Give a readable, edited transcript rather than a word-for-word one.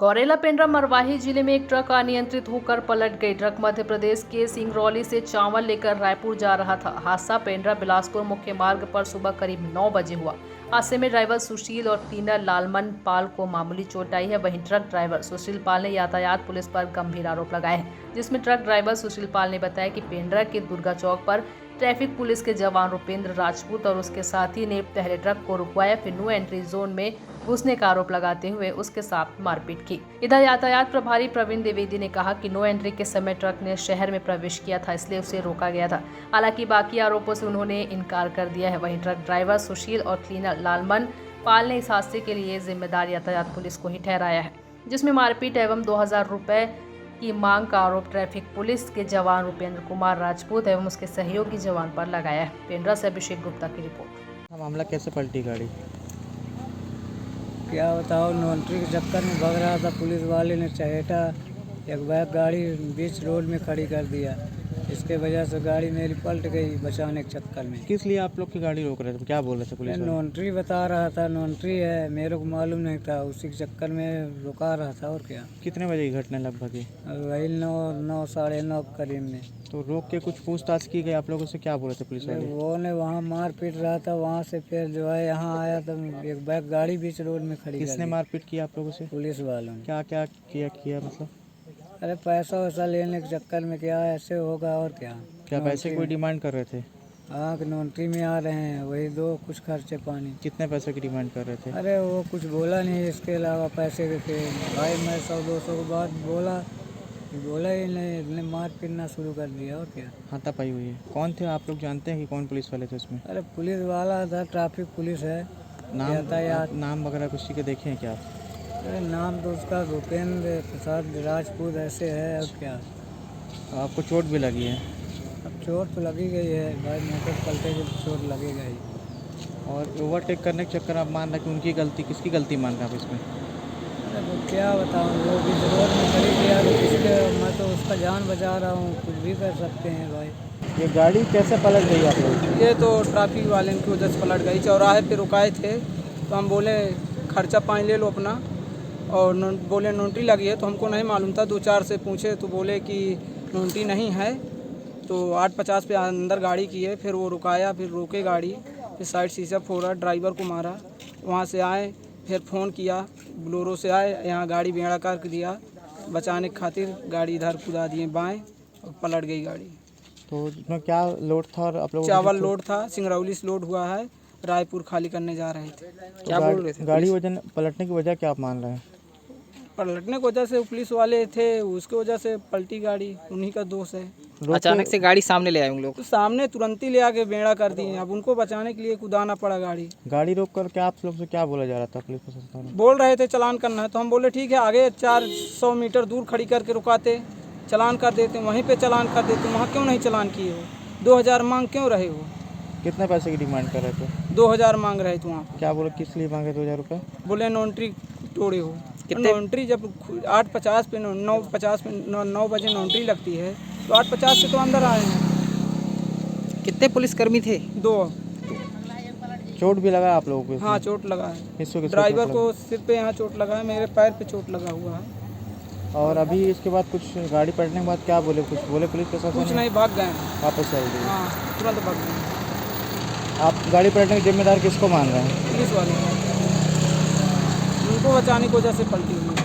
गौरेला पेंड्रा मरवाही जिले में एक ट्रक अनियंत्रित होकर पलट गई। ट्रक मध्य प्रदेश के सिंगरौली से चावल लेकर रायपुर जा रहा था। हादसा पेंड्रा बिलासपुर मुख्य मार्ग पर सुबह करीब 9 बजे हुआ। हादसे में ड्राइवर सुशील और क्लीनर लालमन पाल को मामूली चोट आई है। वहीं ट्रक ड्राइवर सुशील पाल ने यातायात पुलिस पर गंभीर आरोप लगाए हैं, जिसमें ट्रक ड्राइवर सुशील पाल ने बताया कि पेंड्रा के दुर्गा चौक पर ट्रैफिक पुलिस के जवान रुपेंद्र राजपूत और उसके साथी ने पहले ट्रक को रुकवाया, फिर नो एंट्री जोन में घुसने का आरोप लगाते हुए उसके साथ मारपीट की। इधर यातायात प्रभारी प्रवीण द्विवेदी ने कहा कि नो एंट्री के समय ट्रक ने शहर में प्रवेश किया था, इसलिए उसे रोका गया था। हालांकि बाकी आरोपों से उन्होंने इनकार कर दिया है। वहीं ट्रक ड्राइवर सुशील और क्लीनर लालमन पाल ने इस हादसे के लिए जिम्मेदार यातायात पुलिस को ही ठहराया है, जिसमें मारपीट एवं 2000 रुपए की मांग का आरोप ट्रैफिक पुलिस के जवान रुपेंद्र कुमार राजपूत एवं उसके सहयोगी जवान पर लगाया है। पेंड्रा से अभिषेक गुप्ता की रिपोर्ट। मामला कैसे पलटी गाड़ी? क्या बताओ, नॉन्ट्री के चक्कर में भाग रहा था। पुलिस वाले ने चहेटा एक बैग गाड़ी बीच रोड में खड़ी कर दिया। इसके वजह से गाड़ी मेरी पलट गई बचाने के चक्कर में। किस लिए आप लोग की गाड़ी रोक रहे थे? क्या बोल रहे थे पुलिस वाले? नॉन्ट्री बता रहा था, नॉन्ट्री है, मेरे को मालूम नहीं था। उसी के चक्कर में रुका रहा था। और क्या। कितने बजे की घटना लगभग है? वही 9 साढ़े 9 करीब में। तो रोक के कुछ पूछताछ की गई? आप लोगों से क्या बोले थे पुलिस वाले? वो ने वहाँ मार पीट रहा था। वहाँ से फिर जो है यहाँ आया तो एक बैग गाड़ी बीच रोड में खड़ी। किसने मारपीट किया आप लोगों से? पुलिस वालों ने। क्या क्या किया मतलब? अरे पैसा वैसा लेने के चक्कर में क्या ऐसे होगा। और क्या। क्या पैसे कोई डिमांड कर रहे थे? हाँ, नॉन्ट्री में आ रहे हैं, वही दो कुछ खर्चे पानी। कितने पैसे की डिमांड कर रहे थे? अरे वो कुछ बोला नहीं इसके अलावा पैसे के। भाई मैं 100-200 के बाद बोला ही नहीं। इसने मार पीटना शुरू कर दिया। और क्या। हाथापाई हुई है। कौन थे आप लोग जानते हैं कि कौन पुलिस वाले थे उसमें? अरे पुलिस वाला था, ट्रैफिक पुलिस है। नाम वगैरह किसी के देखे हैं क्या आप? अरे नाम तो उसका रुपेंद्र प्रसाद राजपूत ऐसे है। और क्या। आपको चोट भी लगी है? अब चोट तो लगी गई है भाई, मोटर पलटे की चोट लगेगा ही। और ओवरटेक करने के चक्कर आप मान रहे कि उनकी गलती, किसकी गलती मान रहे हैं आप इसमें? अरे वो क्या बताऊँ, वो भी रोड में खड़ी किया तो किसके, मैं तो उसका जान बचा रहा हूँ। कुछ भी कर सकते हैं भाई। ये गाड़ी कैसे पलट गई आप लोग? ये तो ट्रैफिक वाले की वजह से पलट गई। चौराहे पे रुकाए थे तो हम बोले खर्चा पानी ले लो अपना, और बोले नॉन्ट्री लगी है। तो हमको नहीं मालूम था। 2-4 से पूछे तो बोले कि नॉन्ट्री नहीं है। तो 850 पे अंदर गाड़ी की है। फिर वो रुकाया, फिर रोके गाड़ी, फिर साइड शीशा फोड़ा, ड्राइवर को मारा। वहाँ से आए, फिर फ़ोन किया, बोलेरो से आए, यहाँ गाड़ी बेड़ा कर दिया। बचाने की खातिर गाड़ी इधर कुदा दिए बाएँ और पलट गई गाड़ी। तो उसमें क्या लोड था? और आप लोग चावल लोड था, सिंगरौली से लोड हुआ है, रायपुर खाली करने जा रहे थे। क्या बोल रहे थे? गाड़ी वजन पलटने की वजह क्या आप मान रहे हैं? पलटने की वजह से पुलिस वाले थे, उसके वजह से पलटी गाड़ी, उन्हीं का दोष है। अचानक से गाड़ी सामने ले आए उन लोग। तो सामने तुरंत ही ले आके बेड़ा कर दिए। अब उनको बचाने के लिए कुदाना पड़ा गाड़ी रोक कर क्या आप लोग से क्या बोला जा रहा था पुलिस प्रशासन? बोल रहे थे चलान करना है। तो हम बोले ठीक है, आगे 400 मीटर दूर खड़ी करके रुकाते, चलान कर देते, वहीं पे चलान कर देते। वहाँ क्यों नहीं चलान किए हो? 2000 मांग क्यों रहे हो? कितने पैसे की डिमांड कर रहे थे? 2000 मांग रहे थे वहाँ। क्या बोले, किस लिए मांगे 2000 रुपये? बोले नॉन्ट्री तोड़े हो। नॉन्ट्री जब 8:50 पे 9:50 पे 9 बजे नॉन्ट्री लगती है तो 8:50 से तो अंदर आए हैं। कितने पुलिसकर्मी थे? 2। चोट भी लगा आप लोगों को? हाँ, चोट लगा है। किसको ड्राइवर को सिर पे यहाँ चोट लगा है, मेरे पैर पे चोट लगा हुआ है। और अभी इसके बाद कुछ गाड़ी पलटने के बाद क्या बोले? कुछ बोले पुलिस प्रशासन? कुछ नहीं, भाग गए। वापस चल गई? हाँ, तुरंत भाग गए। आप गाड़ी पलटने के जिम्मेदार किसको मान रहे हैं? पुलिस वाले, उनको बचाने की वजह से पलटी हुई।